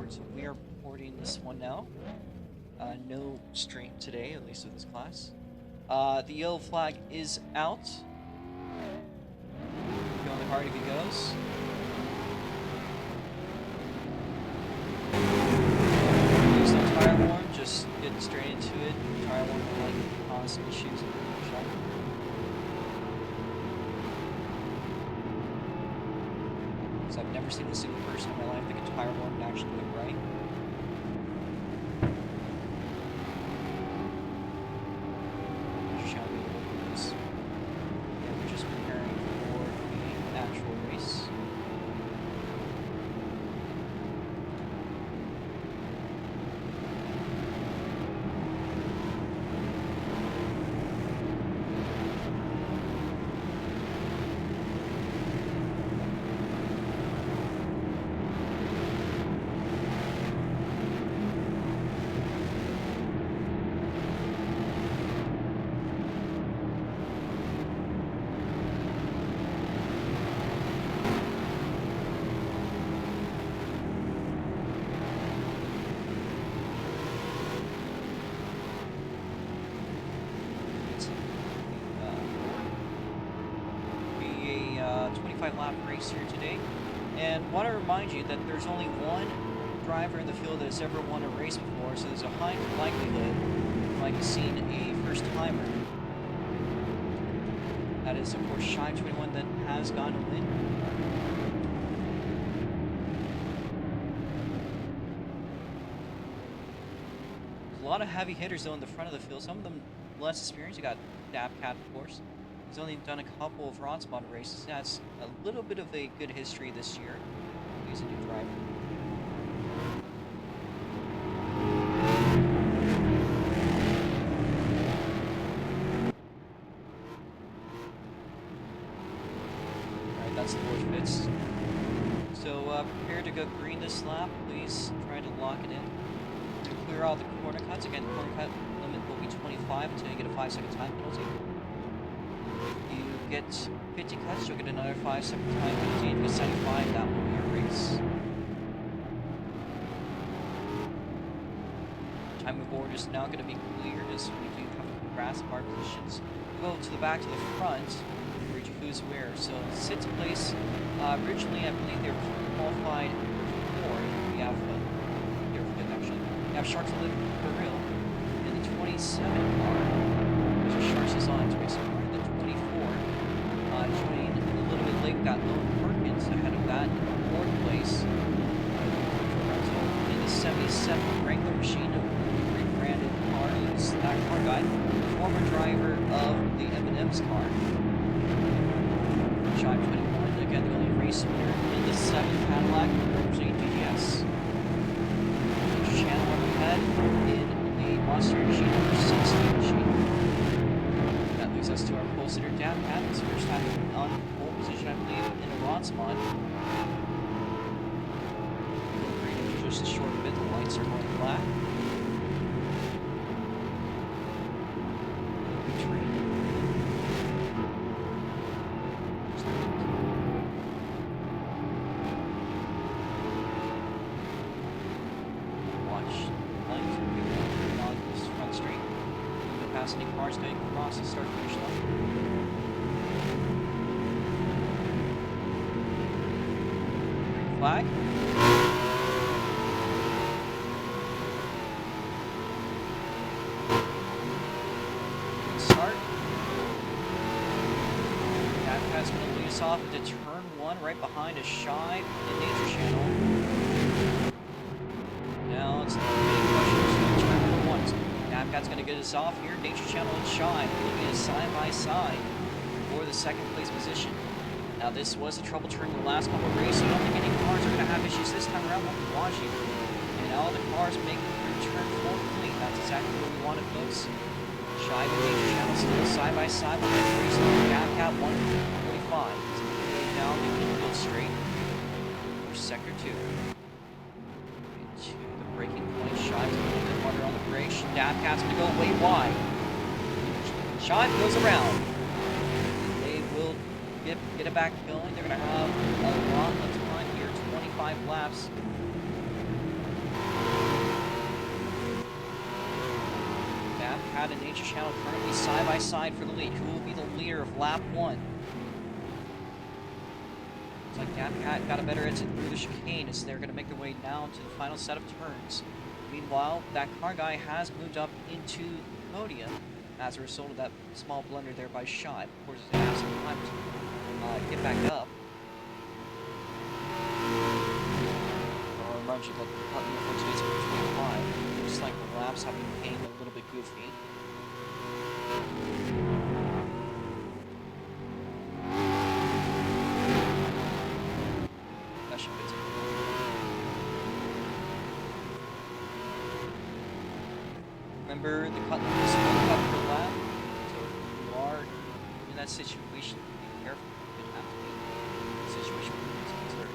So we are recording this one now. No stream today, at least with this class. The yellow flag is out. Going hard if he goes. There's no tire warm, just getting straight into it. Tire warm will like cause some issues in the shop. Because I've never seen a single person in my life that can tire warm and actually do it right. We're just preparing for the actual race. Be a 25 lap race here today, and want to remind you that there's only one driver in the field that has ever won a race before, so there's a high likelihood you might be seeing a first timer. That is, of course, Shy 21 that has gotten a win. There's a lot of heavy hitters though in the front of the field. Some of them less experienced. You got Dabcat, of course. He's only done a couple of ROX mod races. He has a little bit of a good history this year. He's a new driver. Alright, that's the force fits. So prepare to go green this lap. Please try to lock it in. To clear all the corner cuts. Again, the corner cut limit will be 25 until you get a 5-second time penalty. If you get 50 cuts, you'll get another 5-second time penalty. If you get 75, that will be your race. Time of board is now going to be cleared as we do have to grasp our positions. We'll go to the back to the front, read who's where. So, sixth place, originally I believe they were qualified for. We have, here we go actually. We have Sharks Live for real in the 27 car. So Sharks is on 27 car. Joining a little bit late, got Lone Perkins ahead of that in fourth place. In the 77 Wrangler machine, a rebranded car, is that car guy, former driver of the M&M's car. Shy 21, again the only race winner in the 7th Cadillac, representing DGS. Channel up ahead in the Monster machine, number 16 machine. That leads us to our pole sitter Dabcat. His first time on pole position, I believe, in a ROX mod. Just a short bit, the lights are going black. Watch lights on this front straight. Any cars going across the start finish line. Green flag. Start. Dabcat's going to lead us off into turn 1 right behind a Shy in Nature Channel. Now it's the big question. Turn number 1. Dabcat's going to get us off here. Nature Channel and Shy looking at side by side for the second place position. Now this was a trouble turn in the last couple of races. I don't think any cars are going to have issues this time around. We'll be watching. And all the cars make it through turn 4 complete. That's exactly what we wanted, folks. Shy and Nature Channel still side by side. We're going to race Dabcat 145. He's going to go down the infield straight for sector 2. Braking point, Shy a little bit harder on the brakes. Dabcat's going to go way wide. Shy goes around. They will get it back going. They're going to have a lot of time here, 25 laps. Cat and Nature Channel currently side by side for the lead. Who will be the leader of lap 1? Looks like Dap Cat got a better exit through the chicane as they're going to make their way now to the final set of turns. Meanwhile, that car guy has moved up into the podium as a result of that small blunder there by Shy. Of course, he's going to have some time to get back up. I'll remind you that the cut limit for today's 25. Looks like the laps have become a little bit goofy. That should fit. Remember, the cut limit is 1 cut per lap, so if you are in that situation, be careful. You could have to be in a situation where it's considered.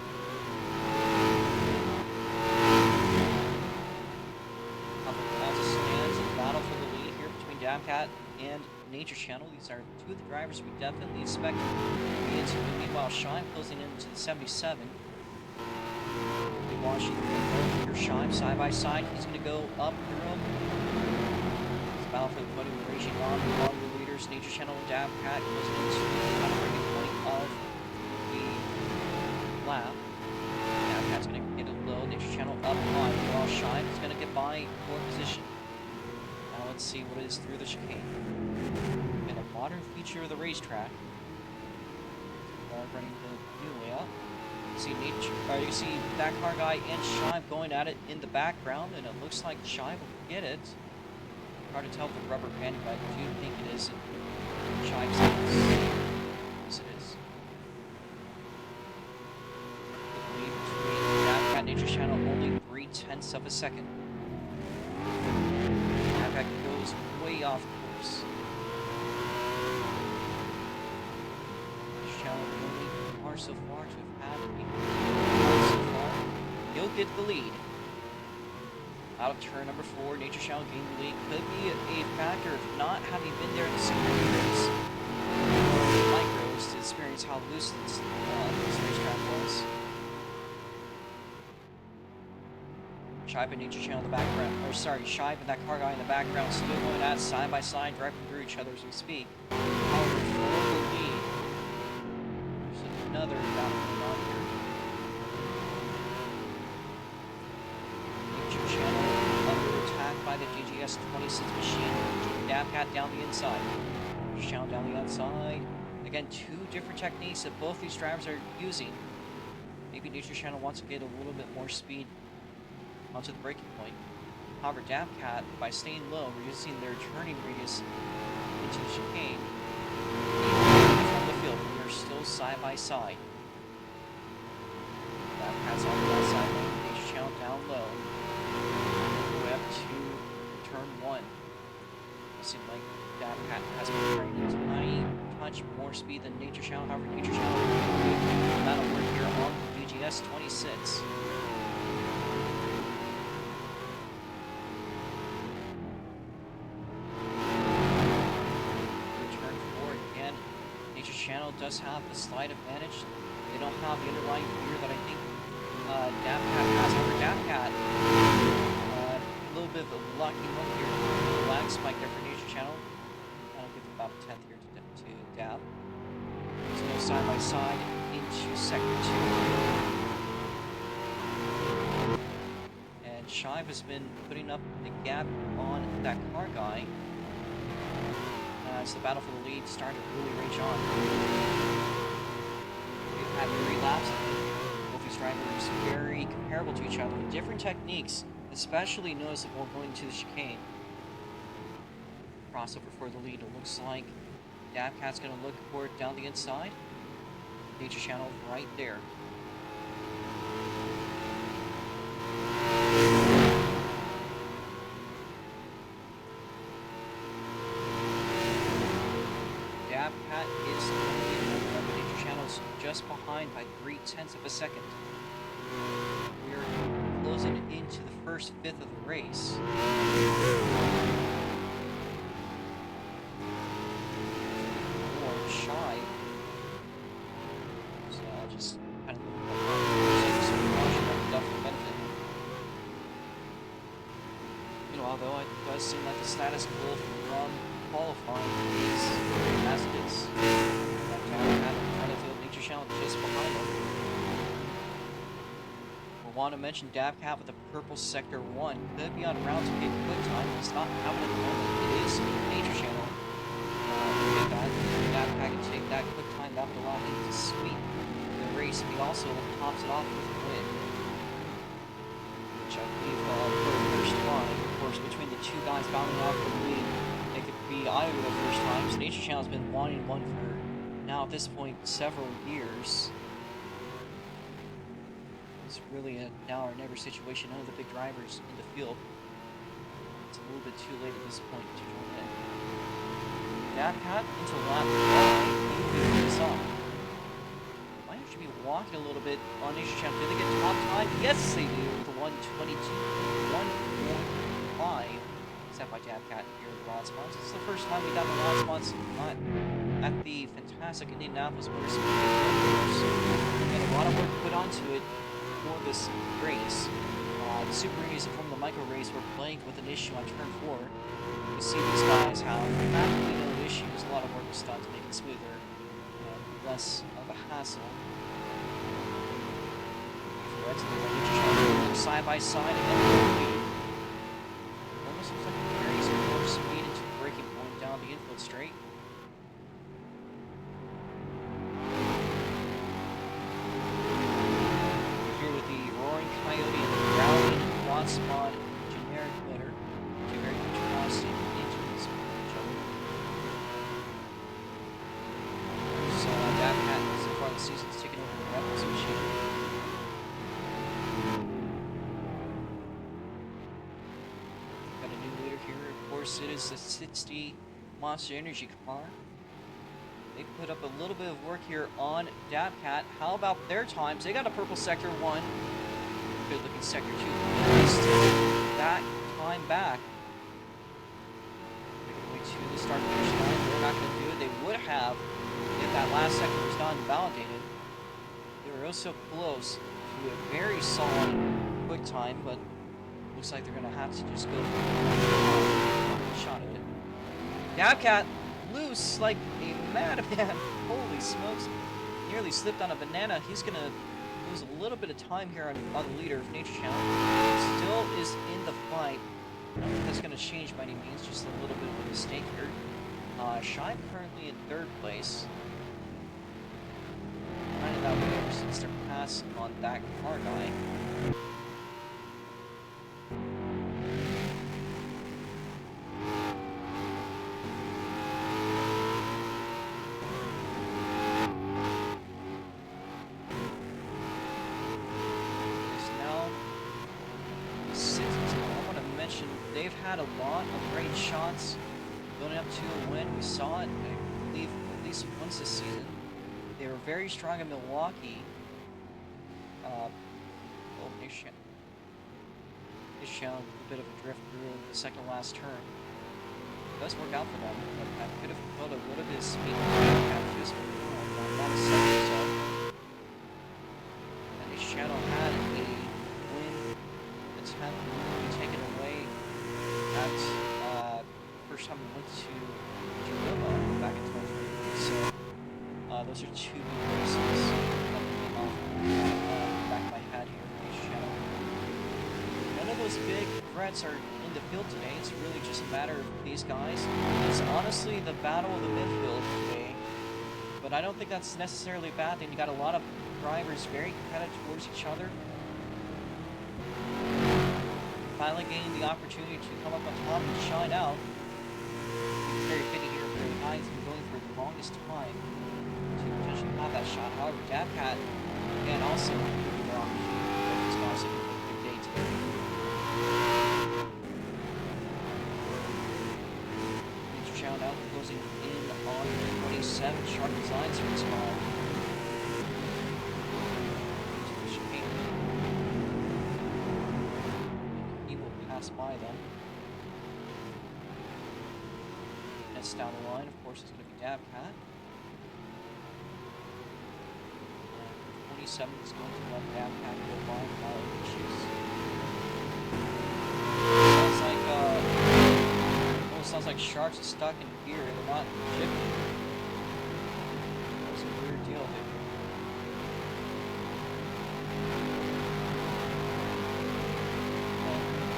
As it stands, a battle for the lead here between Dabcat and Nature Channel. These are two of the drivers we definitely expect to be into. Meanwhile, Shime closing in to the 77. We'll be watching here, Shime side by side. He's going to go up through him. Battle for the podium raging on among the leaders. Nature Channel and Dabcat closing into the final breaking point of the lap. Dabcat's going to get it low. Nature Channel up high. While Shine is going to get by for position. Now let's see what it is through the chicane. And a modern feature of the racetrack. Running the new layout. You see that car guy and Shine going at it in the background, and it looks like Shine will get it. Hard to tell with the rubber band, but I do think it is Shive's house. Yes, it is. The lead between Dabcat Nature Channel only 0.3 of a second. Dabcat goes way off course. Nature Channel the only car so far to have had a so far. He'll get the lead. Out of turn number 4, Nature Channel gaining the lead. Could be a factor of not having been there in the simulator race or micros to experience how loose this racetrack was. Shive and Nature Channel in the background, Shive and that car guy in the background still going at side by side, driving through each other as we speak. However, for the lead, there's another battle going on here. By the DGS 26 machine, Dabcat down the inside. Channel down the outside. Again, two different techniques that both these drivers are using. Maybe Nature Channel wants to get a little bit more speed onto the braking point. However, Dabcat, by staying low, reducing their turning radius into the chicane, from the field, we are still side by side. Dabcat's on the outside lane, Nature Channel down low. Up to turn 1. It seems like Dabcat has been trying to tiny touch more speed than Nature Channel. However, Nature Channel that'll work here on the DGS 26. Turn 4 again. Nature Channel does have the slight advantage. They don't have the underlying gear that I think Dabcat has. However, Dabcat a little bit of a lucky moment here. Lag spike there for Nature Channel. That'll give them about a 10th here to Dab. There's no side by side into sector 2. And Shive has been putting up the gap on that car guy as the battle for the lead starting to really rage on. We've had 3 laps. Both these drivers very comparable to each other with different techniques. Especially noticeable going to the chicane. Crossover for the lead. It looks like Dabcat's going to look for it down the inside. Nature Channel right there. Dabcat is the lead. Nature Channel's just behind by 0.3 of a second. We're closing into the first fifth of the race. More shy. So I'll just kind of watching that definitely benefit. although it does seem like the status quo from qualifying is as it is. That had in front of the Nature Channel just behind him. We want to mention Dabcat with the purple sector 1. Could be on route to get quick time. It's not happening at the moment. It is Nature Channel. Get that. Dabcat can take that quick time. That would allow him to sweep the race. He also pops it off with a win. Which I believe for the first time, of course, between the two guys battling out for the lead, it could be either of the first times. Nature Channel's been wanting one for now at this point several years. It's really a now or never situation. None of the big drivers in the field. It's a little bit too late at this point to join in. Dabcat into lap 5. He saw. Might actually be walking a little bit on Nature Channel. Do they get top time? Yes, they do. The 1:22, 1:45. Set by Dabcat here at the Rod Spots. This is the first time we got the Rod Spots at the fantastic Indianapolis Motor Speedway. And a lot of work put onto it for this race. The Super Race and Formula Micro Race were plagued with an issue on turn 4. You see these guys have practically no issues. A lot of work was done to make it smoother and less of a hassle. Side by side and then almost looks like a very slow speed into the braking point down the infield straight. Here with the Roaring Coyote and the Growling Rod Spot generic letter. Two very contrasting engines with each other. So Dabcat so far this season's taken over the Rebels machine. It is the 60 Monster Energy car. They put up a little bit of work here on Dabcat. How about their times? They got a purple sector 1. Good looking sector 2. Missed that time back. Making their way to the start finish line. They're not going to do it. They would have if that last sector was not invalidated. They were also close to a very solid quick time, but looks like they're going to have to just go for shot at it. Dabcat loose like a madman. Holy smokes. Nearly slipped on a banana. He's going to lose a little bit of time here on the leader of Nature Channel. Still is in the fight. I don't think that's going to change by any means. Just a little bit of a mistake here. Shine currently in 3rd place. Kind of that way ever since their pass on that car guy. They've had a lot of great shots going up to a win. We saw it, I believe, at least once this season. They were very strong in Milwaukee. Nature Channel a bit of a drift through the second to last turn. It does work out for them, but I could have felt a little bit of speed just about a second or so. And Nature Channel had a win attempt taken away at first time we went to Jerome back in 2023. So those are 2 big races that came off back of my head here for Nature Channel. None of those big threats are in the field today. It's really just a matter of these guys. It's honestly the battle of the midfield today. But I don't think that's necessarily a bad thing. You got a lot of drivers very competitive towards each other. Finally gaining the opportunity to come up on top and shine out. It's very fitting here for the Hines been going for the longest time to potentially have that shot. However, Dabcat, again, also giving their opportunity for these guys to have a good day today. Nature Channel now closing in on 27. Sharp designs for this car. By them. Next down the line, of course, is going to be Dabcat. 27 is going to let Dabcat go by without issues. Sounds like like sharks are stuck in gear. They're not shifting. That's a weird deal there.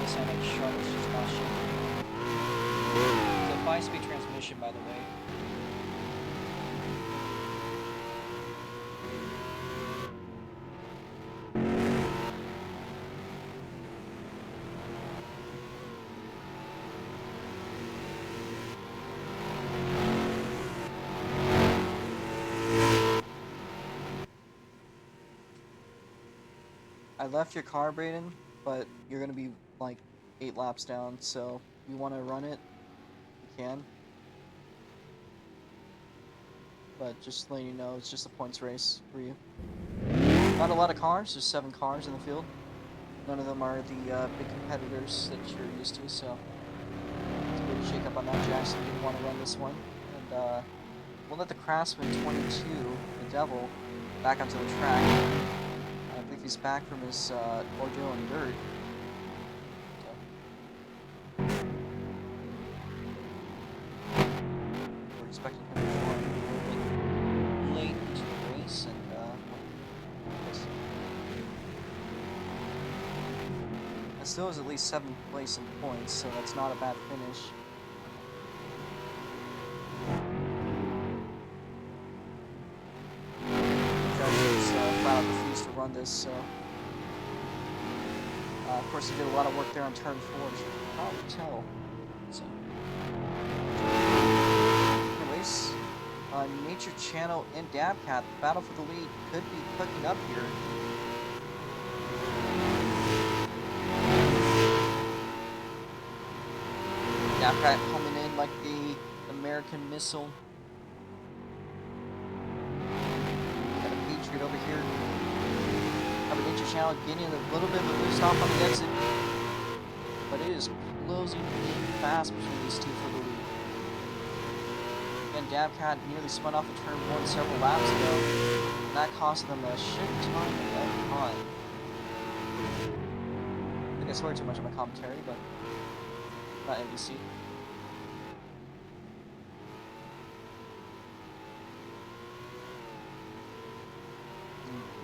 They sound like sharks just not shifting. It's a 5-speed transmission, by the way. I left your car, Brayden, but you're gonna be like 8 laps down, so if you want to run it, you can. But just letting you know, it's just a points race for you. Not a lot of cars, there's 7 cars in the field. None of them are the big competitors that you're used to, so it's a bit of a shake up on that. Jackson didn't want to run this one. And we'll let the Craftsman 22, the Devil, back onto the track. I believe he's back from his ordeal in dirt. So. We're expecting him to join a little bit late into the race, and it still is at least 7th place in points, so that's not a bad finish. Refused to run this, so of course he did a lot of work there on turn 4, as you can probably tell. So, anyways, Nature Channel and Dabcat, the battle for the lead could be cooking up here. Dabcat coming in like the American missile. Over here. Nature Channel getting a little bit of a boost off on the exit, but it is closing in fast between these two for the lead. Again, Dabcat nearly spun off of turn 1 several laps ago, and that cost them a shit ton of time. I think I swear too much on my commentary, but not NBC.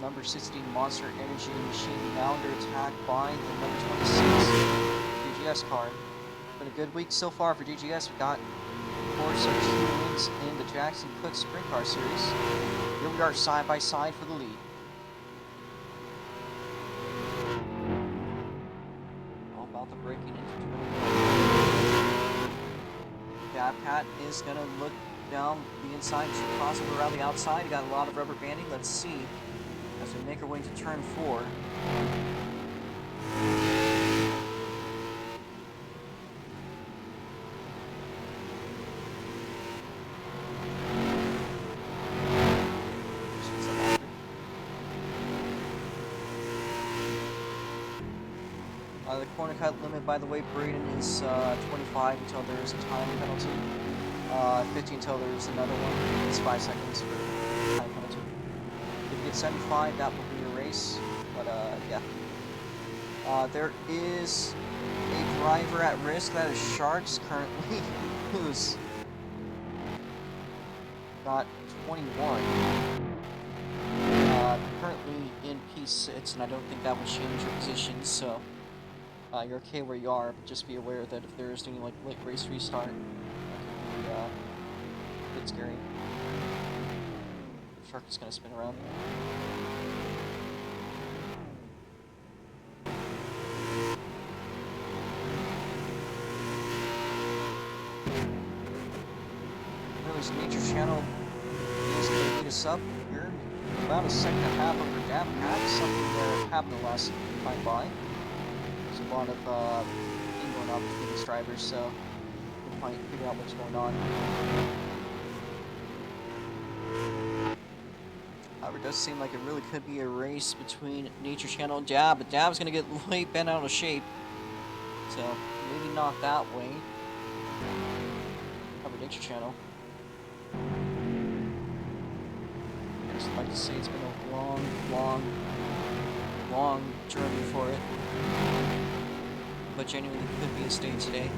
Number 16 Monster Energy Machine now under attack by the number 26 DGS car. Been a good week so far for DGS. We got, of course, our 2 wins in the Jackson Cook Sprint Car Series. Here we are side by side for the lead. All about the breaking into turn 1. Dabcat is going to look down the inside, crossing around the outside. Got a lot of rubber banding. Let's see. As we make our way to turn 4. The corner cut limit, by the way, Braden, is 25 until there is a time penalty. 50 until there is another one. It's 5 seconds for time penalty. 75, that will be a race, but yeah. There is a driver at risk, that is Sharks currently, who's got 21. Currently in P6, and I don't think that will change your position, so you're okay where you are, but just be aware that if there is any like late race restart, that could be a bit scary. Shark is going to spin around. Really, Nature Channel is going to lead us up here. About a second and a half over Dabcat. Something there happened the last time by. There's a lot of thing going on between these drivers, so we'll find figure out what's going on. However, it does seem like it really could be a race between Nature Channel and Dab, but Dab's going to get way bent out of shape. So, maybe not that way. However, Nature Channel. I just like to say it's been a long journey for it. But genuinely could be a stage today.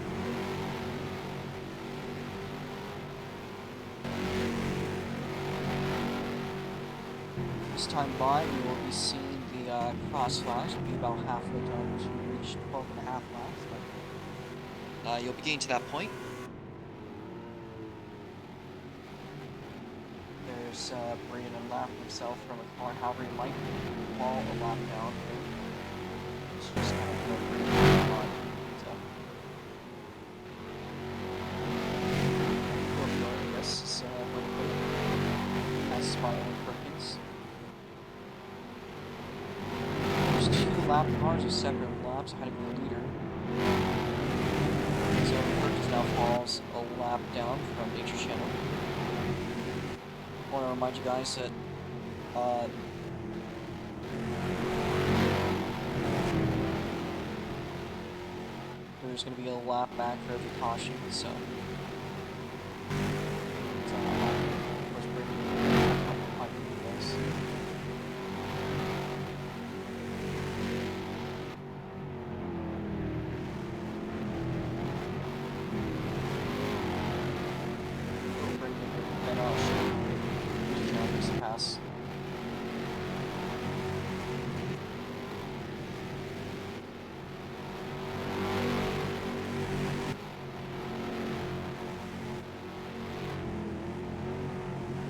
next time by, we will be seeing the cross flash. It'll be about halfway done to reach 12.5 laps. But, you'll be getting to that point. There's Braden laughing himself from a car. However, he might fall a lap down here. It's just kind of a pretty good car. So, I guess is really quick. Passes by Owen Perkins. There's 2 lap cars with separate laps ahead of the leader. So Perkins now falls a lap down from Nature Channel. I want to remind you guys that there's going to be a lap back for every caution, so pass.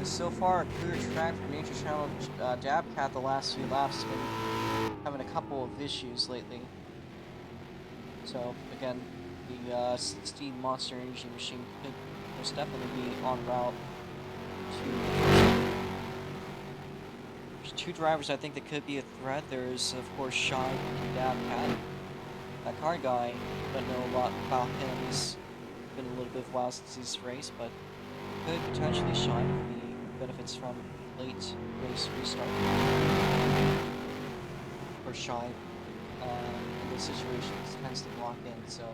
So far, a clear track for Nature Channel. Dabcat the last few laps has been having a couple of issues lately. So again, the Steam Monster Energy machine could most definitely be en route to. There's 2 drivers I think that could be a threat. There's of course Shine and Dabcat. That car guy, don't know a lot about him. He's been a little bit of a while since he's raced, but could potentially shine if he benefits from late race restart. Or shy in those situations tends to lock in, so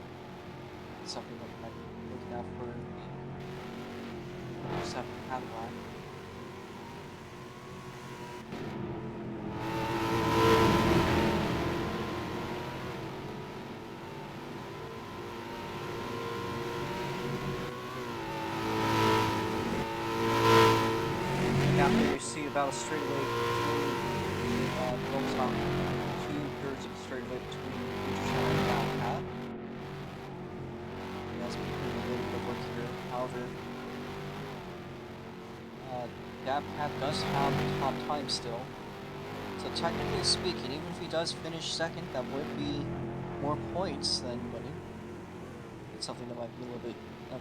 it's something that we might be looking out for the second half lap. About a straightaway between Roadcourse, 2/3 of the straightaway between Nature Channel and Dabcat. He has been doing a little bit of work here. However, Dabcat does have the top time still. So technically speaking, even if he does finish second, that would be more points than winning. It's something that might be a little bit of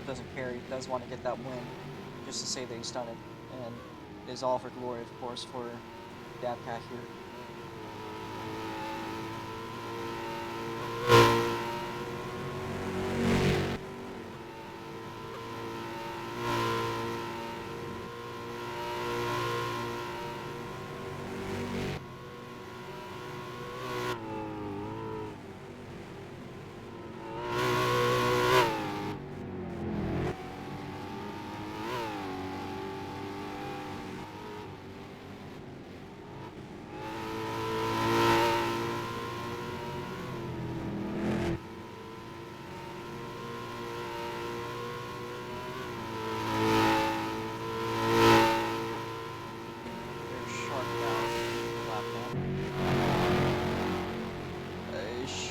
doesn't care. He does want to get that win just to say that he's done it, and it is all for glory, of course, for Dabcat here.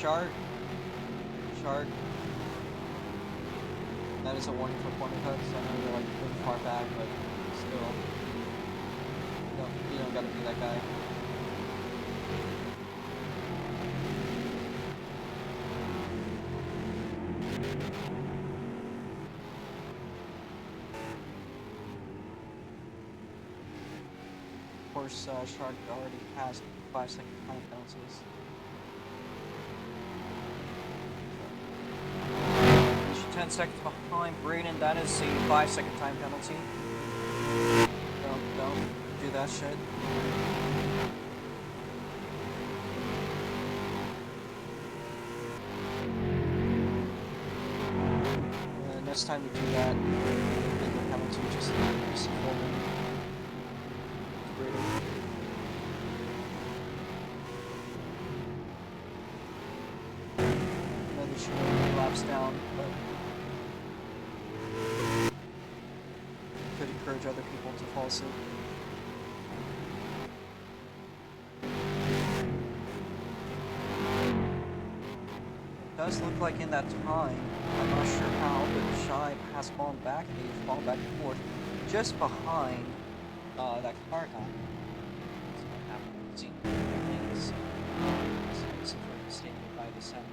Shark. That is a warning for corner cuts. I know you're like really far back, but still, you don't gotta be that guy. Of course, Shark already has 5-second time penalties. 10 seconds behind Braden. That is a 5-second time penalty. Don't do that shit. Next time you do that, the penalty just increase forward. Braden. Another short laps down, but other people to fall asleep. It does look like in that time, I'm not sure how, but Shive has fallen back, and he's fallen back and forth, just behind that car guy. That's what happened. See, things. Since we're standing by the sun.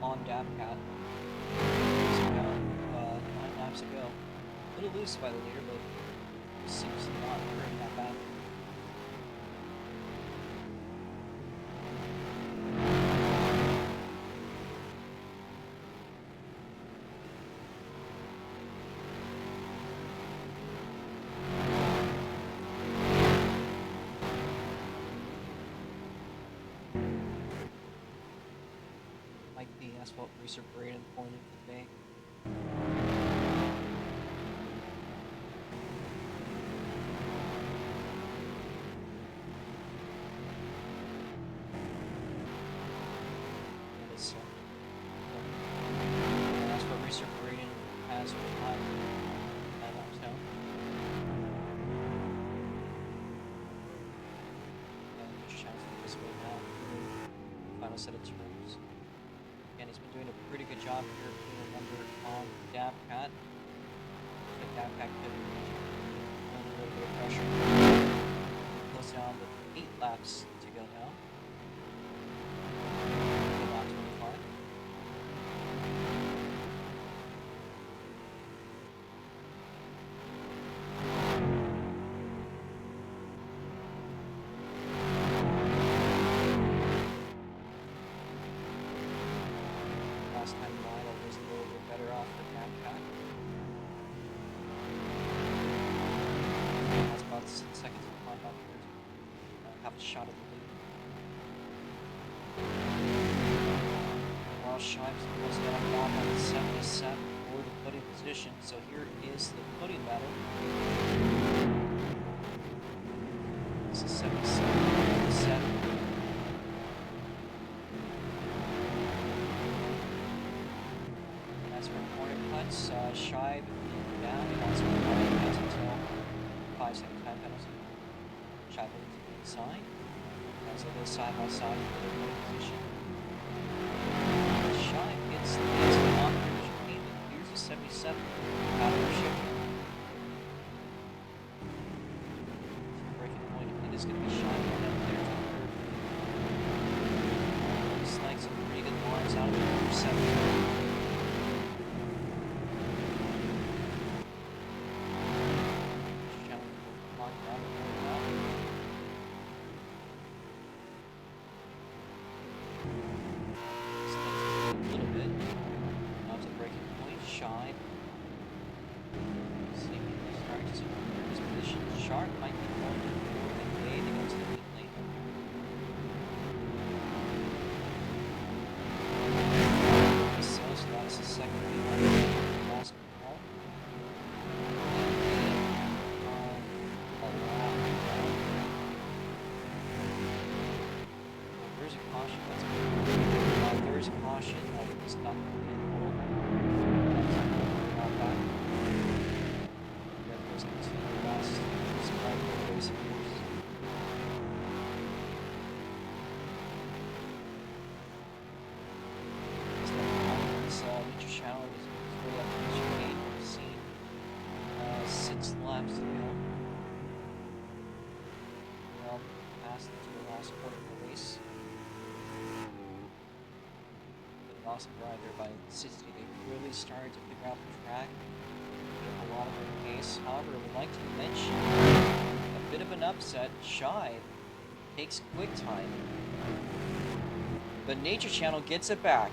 On Dabcat. It's about 9 laps ago. A little loose by the leader, but seems not hurting that bad. Asphalt Racer Braden pointed today. That is Asphalt Racer Braden has time at Uptown. And just trying to this way now. Final set of turns. And he's been doing a pretty good job here putting a number on Dabcat. I think Dabcat could be under a little bit of pressure. Close down with 8 laps to go now. To lap 25. Last time Lionel was a little bit better off for Dabcat. That's about 6 seconds to climb up here to have a shot at the lead. While Shives goes down back on the 77 for the podium position. So here is the podium battle. This is 77, 7. Shive down, and also Ryan has until 5-second time penalty. Shive to the inside. As they go side by side for their podium position. Shive gets the next on finish. Here's a 77 out of shift. Breaking point, it is going to be Shive right up there to the curve. Looks like some pretty good lines out of the number 7. Shark might be going to forward and wave against the pit lane. So that's the second lead last call. There's a caution. That's good. There's a caution. It's not going to be in hold. Not back. There goes into the last. Challenge is way up to the 8. We've seen 6 laps to go. Well, past to the last quarter of the race. An awesome ride there by City. They really started to figure out the track. Get a lot of their pace. However, I would like to mention a bit of an upset. Shive takes quick time. But Nature Channel gets it back.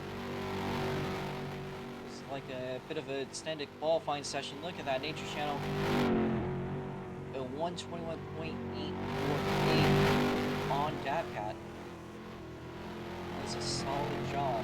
It's like a bit of an extended qualifying session. Look at that, Nature Channel. A 121.848 on Dabcat. That's a solid job.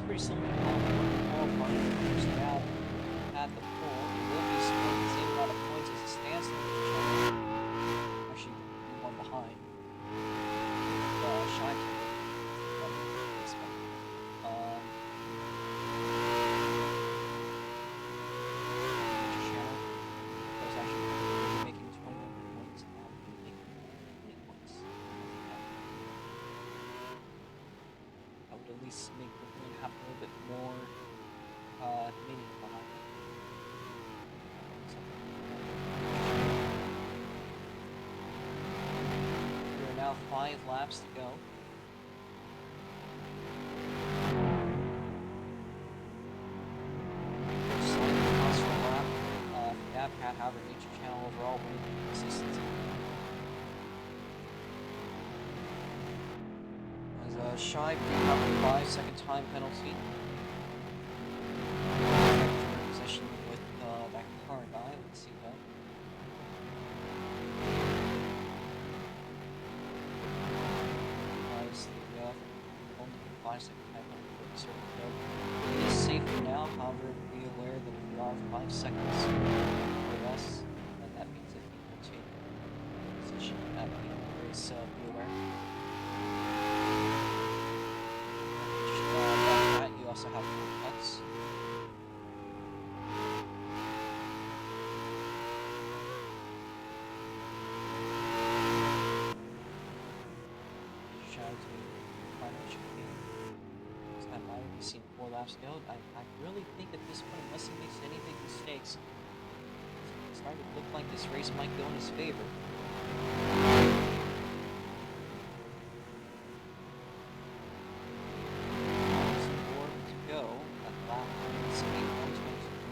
Pretty similar to qualifying. First out at the pole. He will be scoring the same amount of points as he stands there. Actually, one behind. Shine. Channel was actually making 21 points. Now making 20 points. I would at least make have a little bit more meaning behind it. There are now 5 laps to go. Slightly faster lap for Dabcat, however, Nature Channel overall winning consistency. Shy being up a 5-second time penalty. Position with that car guy. Let's see that. Nice. The only 5-second time penalty. Certainly it is safer now. However, be aware that if you are 5 seconds or less, then that means that he will take position at the end of the race. Be aware. You also have cuts. Shout out to financial game. I might have seen 4 laps ago. I really think at this point, unless he makes any big mistakes, it's starting to look like this race might go in his favor.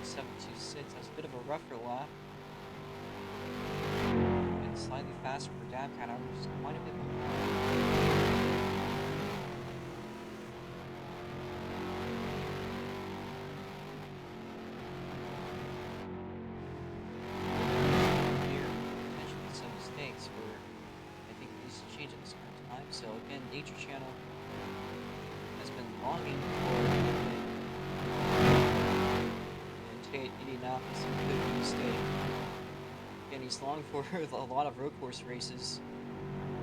726. That's a bit of a rougher lap. And slightly faster for Dabcat. I was quite a bit behind. Here, potentially some mistakes where I think it needs to change at this current time. So again, Nature Channel has been longing for Indianapolis a good mistake. Again, he's longing for a lot of Roadcourse races.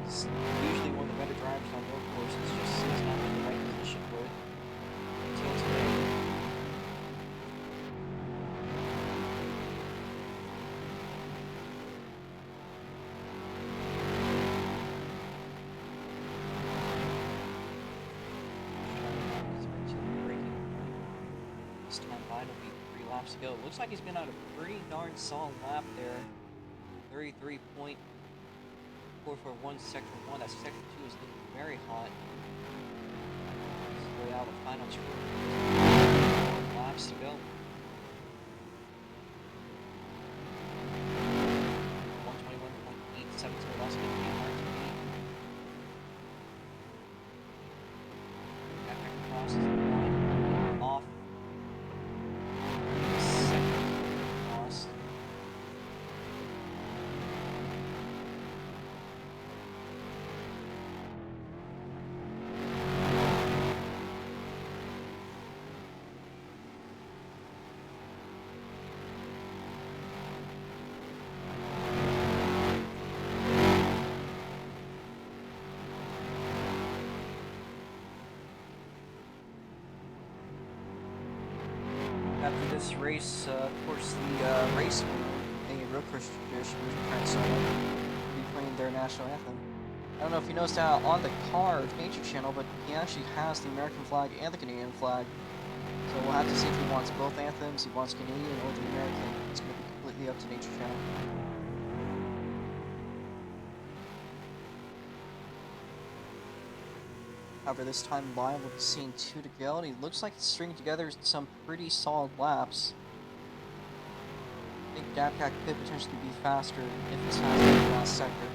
He's usually one of the better drivers on Roadcourse. It's just he's not in the right position for it until today. This time by it'll be 3 laps to go. Looks like he's been on a pretty darn solid lap there. 33.441 sector 1. That sector 2 is looking very hot. This is way out of final turn. 4 laps to go. 121.872. That's going to be hard to beat. That crosses the line off. After this race, of course, the race winner, a Roadcourse tradition, will be playing their national anthem. I don't know if you noticed that on the car of Nature Channel, but he actually has the American flag and the Canadian flag. So we'll have to see if he wants both anthems, he wants Canadian or the American. It's going to be completely up to Nature Channel. However, this time live we'll be seeing 2 to go, and he looks like he's stringing together some pretty solid laps. I think Dabcat could potentially be faster if he's faster in the last sector.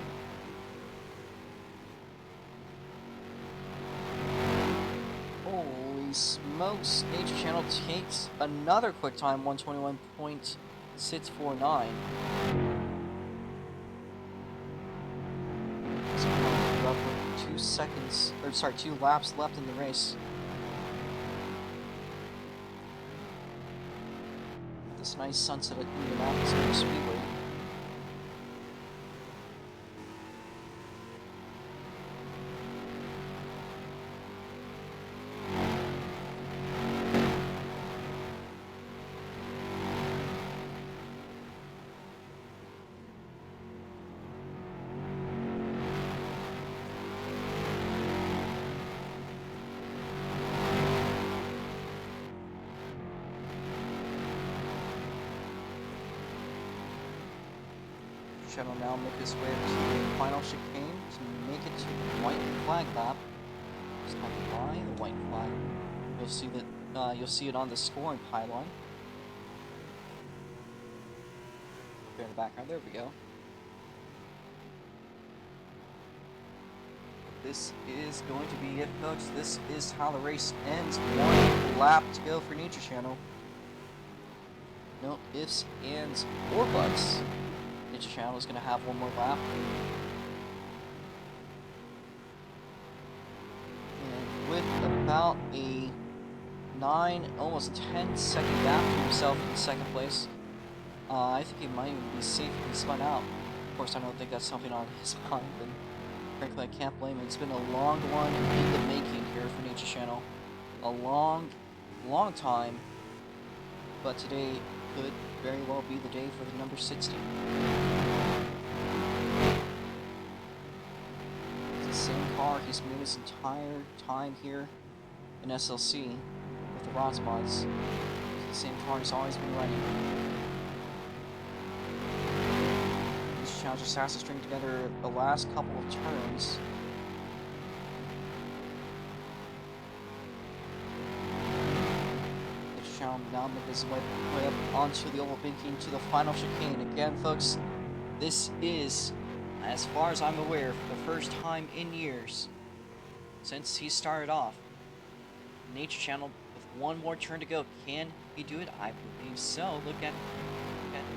Holy smokes, Nature Channel takes another quick time, 121.649. So we're up with 2 seconds, or sorry, 2 laps left in the race. This nice sunset at Indianapolis Motor Speedway. Channel now make his way to the final chicane to make it to the white flag lap. Just have to buy the white flag. You'll see that you'll see it on the scoring pylon. There in the background. There we go. This is going to be it, folks. This is how the race ends. 1 lap to go for Nature Channel. No ifs, ands, or buts. Nature Channel is going to have 1 more lap. And with about a 9, almost 10-second gap to himself in 2nd place, I think he might even be safe if he spun out. Of course, I don't think that's something on his mind, and frankly, I can't blame him. It's been a long one in the making here for Nature Channel. A long, long time, but today could very well be the day for the number 60. It's the same car he's made his entire time here in SLC with the ROX mods. It's the same car he's always been running. This challenge just has to string together the last couple of turns. Now make his way up onto the oval banking to the final chicane. Again, folks, this is, as far as I'm aware, for the first time in years since he started off, Nature Channel with 1 more turn to go. Can he do it? I believe so. Look at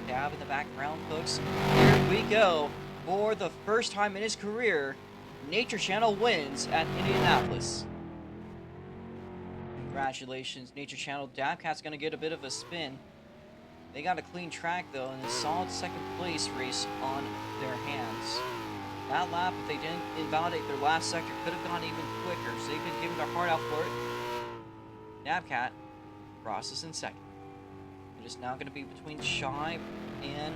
Dab in the background, folks. Here we go. For the first time in his career, Nature Channel wins at Indianapolis. Congratulations, Nature Channel. Dabcat's going to get a bit of a spin. They got a clean track, though, and a solid 2nd place race on their hands. That lap, if they didn't invalidate their last sector, could have gone even quicker, so they've been giving their heart out for it. Dabcat crosses in 2nd. It is now going to be between Shive and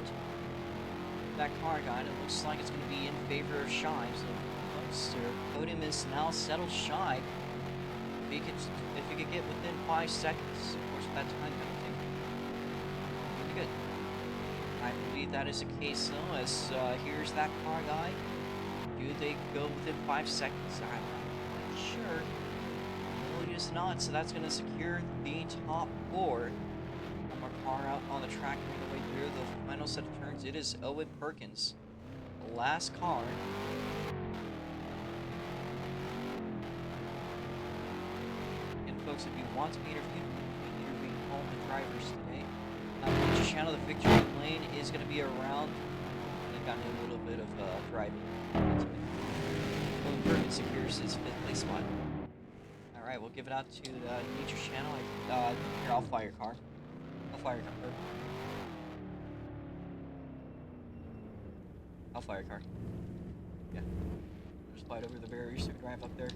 that car guy, and it looks like it's going to be in favor of Shive. So, folks, their podium is now settled. Shive, if you could get within 5 seconds, of course, that time penalty, really good. I believe that is the case, though, as here's that car guy. Do they go within 5 seconds? I'm not quite sure. No, it is not, so that's going to secure the top 4. One more car out on the track making the way through the final set of turns. It is Owen Perkins, the last car. Folks, if you want to be interviewing all the drivers today, Nature Channel, the victory lane is going to be around. They've gotten a little bit of driving today. Owen Perkins secures his 5th place spot. All right, we'll give it out to Nature Channel. Here, I'll fly your car. I'll fly your car. I'll fly your car. Yeah. Just fly it over the barrier so you drive up there.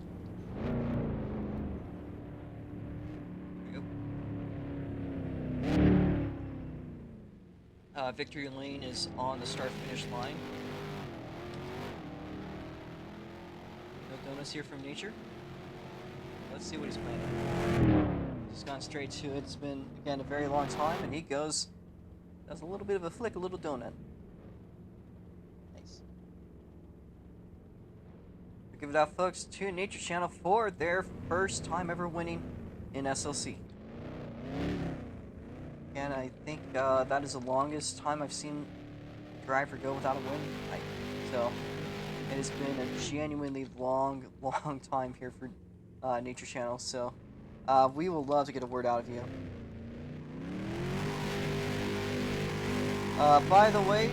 Victory lane is on the start-finish line. Let's hear from Nature. Let's see what he's planning. He's gone straight to it. It's been, again, a very long time, and he goes, does a little bit of a flick, a little donut. Nice. Give it out, folks, to Nature Channel for their first time ever winning in SLC. Again, I think that is the longest time I've seen a driver go without a win. So it has been a genuinely long time here for Nature Channel. So we will love to get a word out of you. By the way,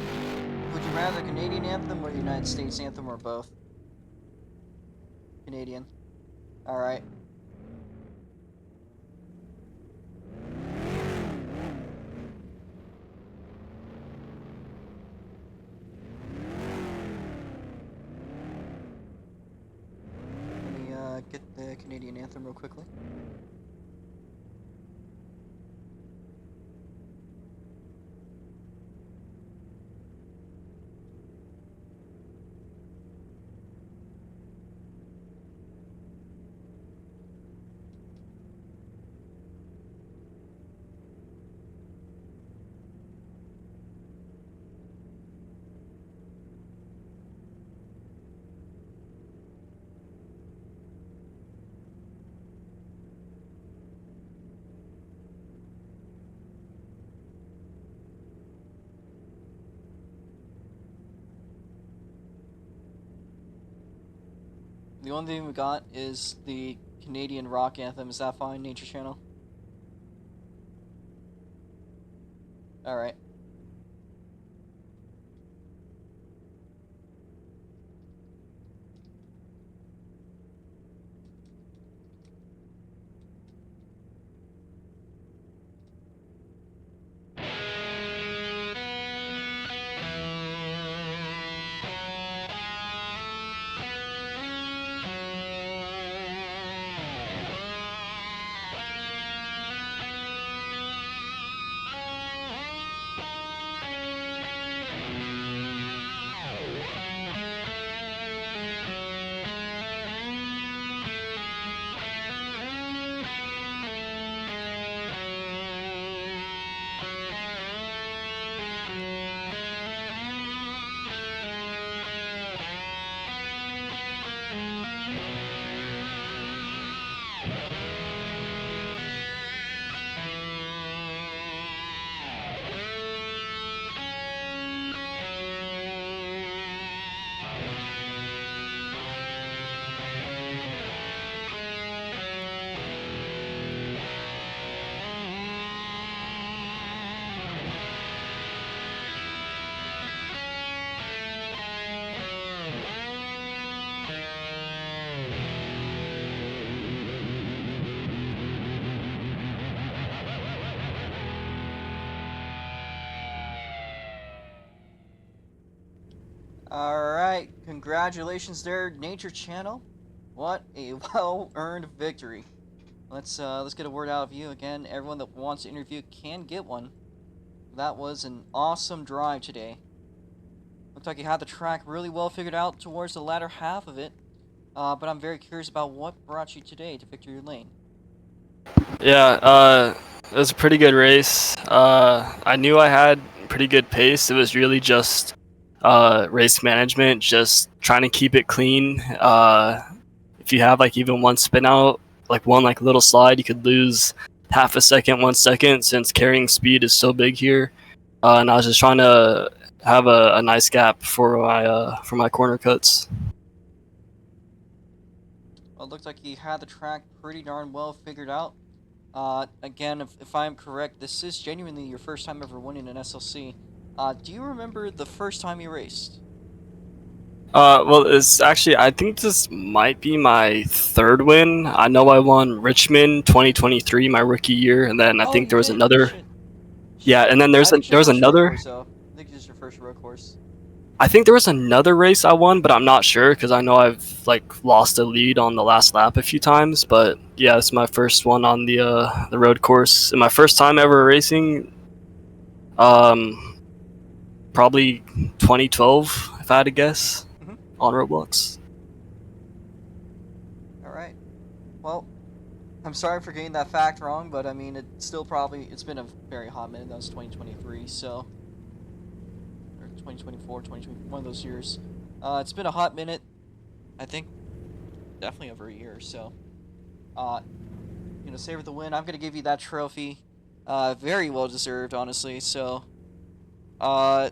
would you rather the Canadian anthem or the United States anthem, or both? Canadian. Alright. Let me get the Canadian anthem real quickly. The only thing we got is the Canadian rock anthem. Is that fine, Nature Channel? Alright. Alright, congratulations there, Nature Channel. What a well-earned victory. Let's get a word out of you again. Everyone that wants to interview can get one. That was an awesome drive today. Looked like you had the track really well figured out towards the latter half of it. But I'm very curious about what brought you today to victory lane. Yeah, it was a pretty good race. I knew I had pretty good pace. It was really just race management, just trying to keep it clean. If you have like even one spin out, like one like little slide, you could lose half a second, 1 second, since carrying speed is so big here. And I was just trying to have a nice gap for my corner cuts. Well, it looked like you had the track pretty darn well figured out. Again, if I'm correct, this is genuinely your first time ever winning an SLC. Do you remember the first time you raced? Well, it's actually, I think this might be my third win. I know I won Richmond 2023, my rookie year, and then I think there was another. Shit. Yeah, and then there was another. Road course, I think this is your first road course. I think there was another race I won, but I'm not sure because I know I've like lost a lead on the last lap a few times. But yeah, it's my first one on the road course, and my first time ever racing. Probably 2012, if I had to guess, on Roblox. well, I'm sorry for getting that fact wrong, but I mean, it's been a very hot minute. That was 2023, so, or 2024, 2020, one of those years. It's been a hot minute. I think definitely over a year. So, uh, savor the win. I'm gonna give you that trophy. Very well deserved, honestly. So, uh,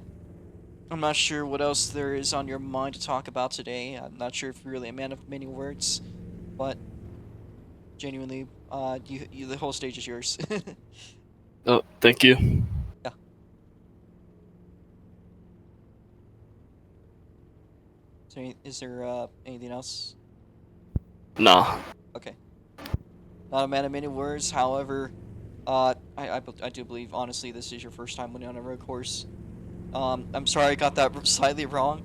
I'm not sure what else there is on your mind to talk about today. I'm not sure if you're really a man of many words, but genuinely, the whole stage is yours. Oh, thank you. Yeah. So, is there anything else? No. Okay. Not a man of many words. However, I do believe honestly this is your first time winning on a road course. I'm sorry I got that slightly wrong.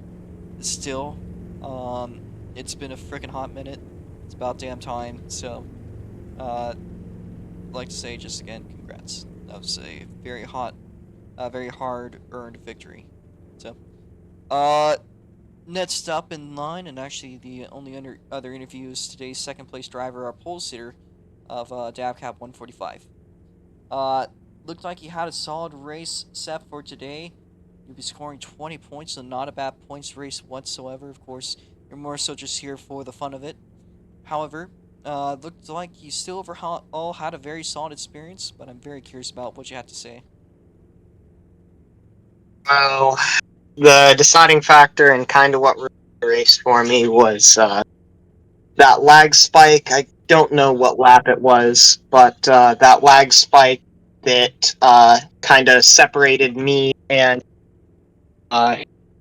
Still, um, it's been a freaking hot minute. It's about damn time. So, I'd like to say just again, congrats. That was a very hard earned victory. So, uh, next up in line, and actually the only other interview is today's second place driver, our pole sitter of DAVCAP 145. Uh, Looked like he had a solid race set for today. You'll be scoring 20 points, so not a bad points race whatsoever. Of course, you're more so just here for the fun of it. However, looked like you still overall had a very solid experience, but I'm very curious about what you had to say. Well, the deciding factor and kind of what ruined the race for me was that lag spike. I don't know what lap it was, but that lag spike that kind of separated me and uh,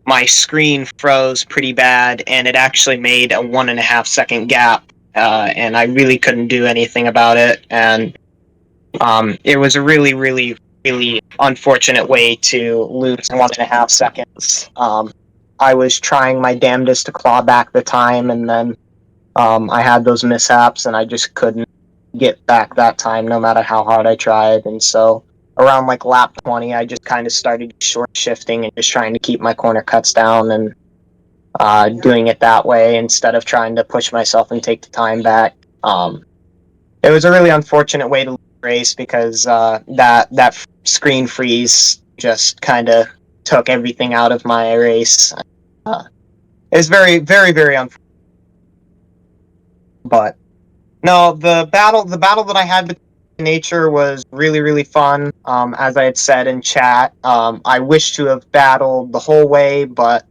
my screen froze pretty bad, and it actually made a 1.5 second gap, and I really couldn't do anything about it. And it was a really, really, really unfortunate way to lose 1.5 seconds. I was trying my damnedest to claw back the time, and then I had those mishaps, and I just couldn't get back that time, no matter how hard I tried. And so around like lap 20, I just kind of started short shifting and just trying to keep my corner cuts down and doing it that way instead of trying to push myself and take the time back. It was a really unfortunate way to lose the race because that screen freeze just kind of took everything out of my race. Uh, it was very, very, very unfortunate. But no, the battle that I had with nature was really, really fun. As I had said in chat, I wish to have battled the whole way, but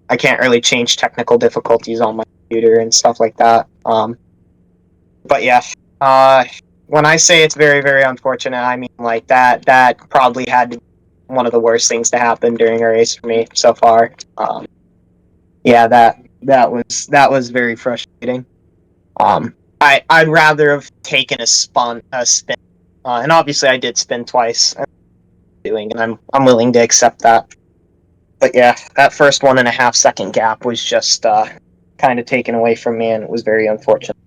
I can't really change technical difficulties on my computer and stuff like that. But yeah, uh, when I say it's very, very unfortunate, I mean like that. That probably had to be one of the worst things to happen during a race for me so far. Yeah, that was very frustrating. I'd rather have taken a spin, and obviously I did spin twice. And I'm willing to accept that. But yeah, that first 1.5 second gap was just kind of taken away from me, and it was very unfortunate.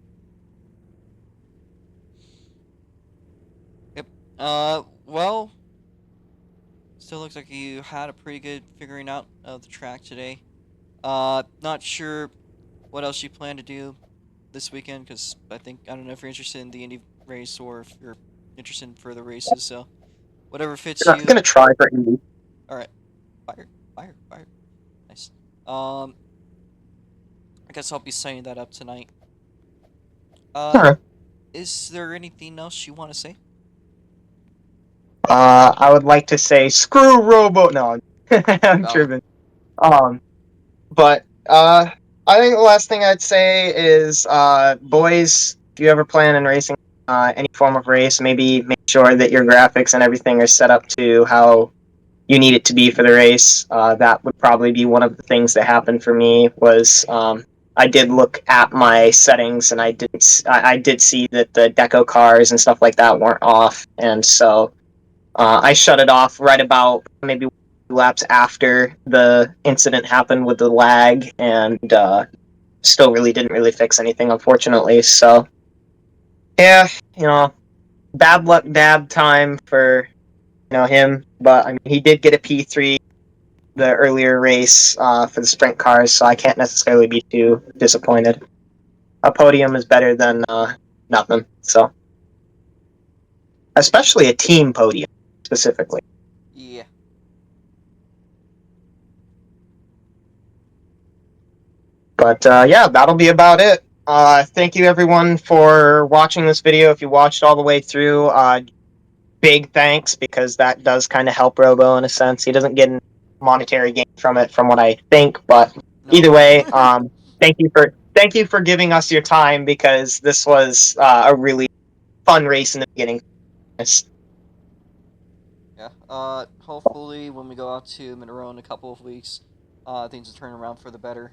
Yep. Well, still looks like you had a pretty good figuring out of the track today. Not sure what else you plan to do this weekend, because I don't know if you're interested in the Indy race or if you're interested in further races. So whatever fits I'm you. gonna try for Indy. All right, fire, fire, fire. Nice. Um, I guess I'll be setting that up tonight. Uh, Alright. is there anything else you want to say? I would like to say screw Robo. No, I'm Oh, tripping. Um, but I think the last thing I'd say is, boys, if you ever plan on racing any form of race, maybe make sure that your graphics and everything are set up to how you need it to be for the race. That would probably be one of the things that happened for me. Was I did look at my settings, and I did see that the deco cars and stuff like that weren't off, and so I shut it off right about maybe laps after the incident happened with the lag, and still really didn't really fix anything, unfortunately. So yeah, bad luck dab time for him, but I mean he did get a P3 the earlier race for the sprint cars, so I can't necessarily be too disappointed. a podium is better than nothing. So, especially a team podium specifically. Yeah. But yeah, that'll be about it. Thank you everyone for watching this video. If you watched all the way through, big thanks, because that does kind of help Robo in a sense. He doesn't get a monetary gain from it, from what I think, but Nope. either way, thank you for giving us your time, because this was a really fun race in the beginning. Yeah. Hopefully when we go out to Monroe in a couple of weeks, things will turn around for the better.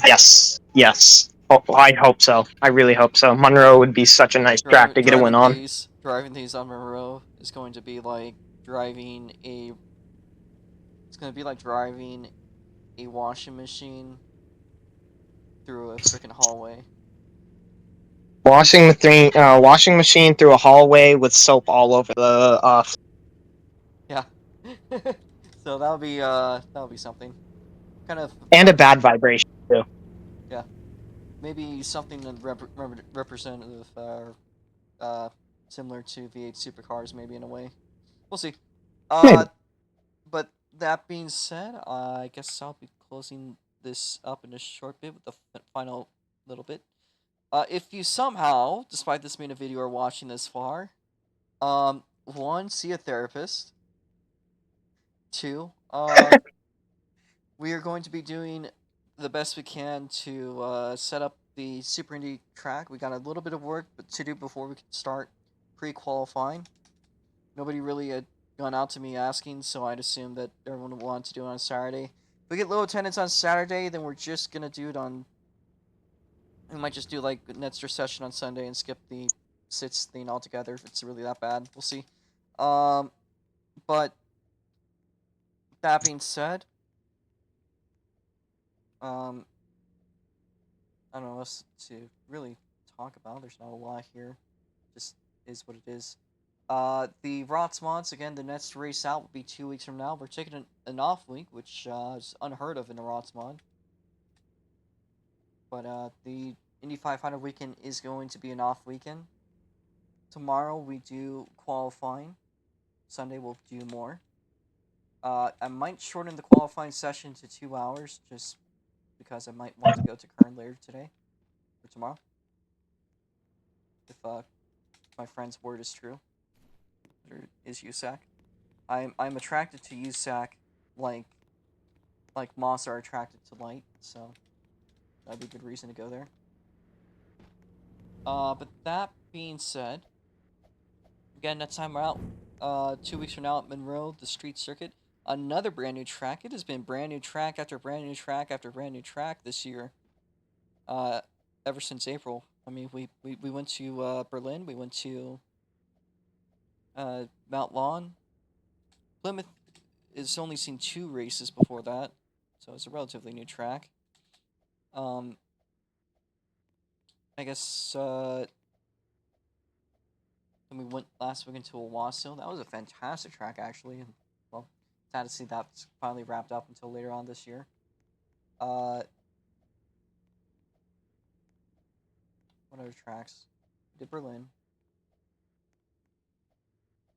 Yes, yes. I hope so. I really hope so. Monroe would be such a nice track to get a win on. Driving these on Monroe is going to be like driving a. It's going to be like driving a washing machine through a freaking hallway. Washing machine through a hallway with soap all over the Yeah. So that'll be something. Kind of. and a bad vibration too. Yeah. Maybe something representative, similar to V8 supercars, maybe in a way. We'll see. Maybe. But that being said, I guess I'll be closing this up in a short bit with the final little bit. If you somehow, despite this being a video, are watching this far, one, see a therapist. Two, we are going to be doing the best we can to set up the Super Indy track. We got a little bit of work to do before we can start pre-qualifying. Nobody really had gone out to me asking, so I'd assume that everyone would want to do it on Saturday. If we get low attendance on Saturday, then we're just gonna do it on. We might just do like an extra session on Sunday and skip the sits thing altogether if it's really that bad. We'll see. But that being said, I don't know what else to really talk about. There's not a lot here. Just is what it is. The ROX mods, again, the next race out will be 2 weeks from now. We're taking an off week, which is unheard of in a ROX mod. But the Indy 500 weekend is going to be an off weekend. Tomorrow we do qualifying. Sunday we'll do more. I might shorten the qualifying session to 2 hours, just because I might want to go to Kern later today or tomorrow. If my friend's word is true, or is USAC. I'm attracted to USAC like moths are attracted to light, so that'd be a good reason to go there. But that being said, again, next time we're out, 2 weeks from now at Monroe, the street circuit, another brand new track. It has been brand new track after brand new track after brand new track this year. Ever since April. I mean, we went to Berlin. We went to Mount Lawn. Plymouth has only seen 2 races before that, so it's a relatively new track. I guess then we went last week into Owasso. That was a fantastic track, actually, and well, sad to see that's finally wrapped up until later on this year. What other tracks? We did Berlin.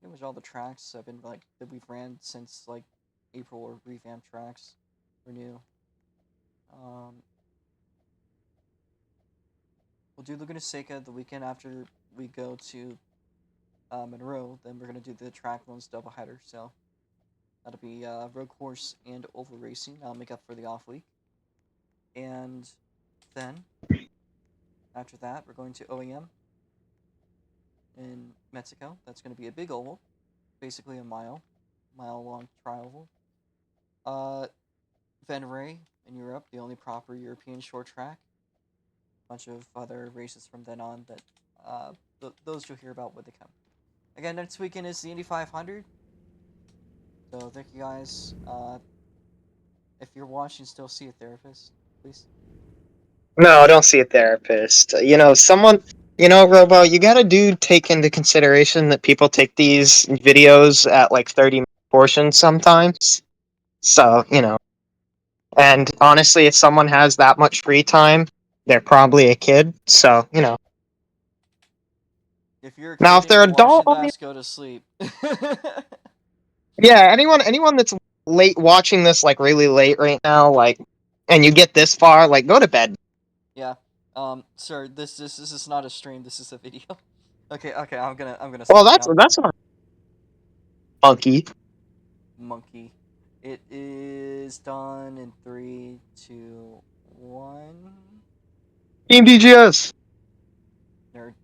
Pretty much all the tracks have been like that we've ran since like April, or revamped tracks or new. We'll do Laguna Seca the weekend after we go to Monroe. Then we're gonna do the track runs doubleheader. So that'll be Roadcourse and oval racing. That'll make up for the off week. And then after that, we're going to OEM in Mexico. That's going to be a big oval, basically a mile long tri-oval. Venray in Europe, the only proper European short track. A bunch of other races from then on that those you'll hear about when they come. Again, next weekend is the Indy 500. So thank you guys. If you're watching, still see a therapist, please. No, don't see a therapist. Robo, you gotta take into consideration that people take these videos at like 30-minute portions sometimes. So, and honestly, if someone has that much free time, they're probably a kid. So, you know. If you're a Now, kid if and they're you're watching adult, this, go to sleep. yeah, anyone that's late watching this, like really late right now, like, and you get this far, like, go to bed. Yeah. Sir, this is not a stream. This is a video. Okay. I'm gonna Well, stop now. that's not funky. Monkey. It is done in 3, 2, 1. Team DGS. Nerd.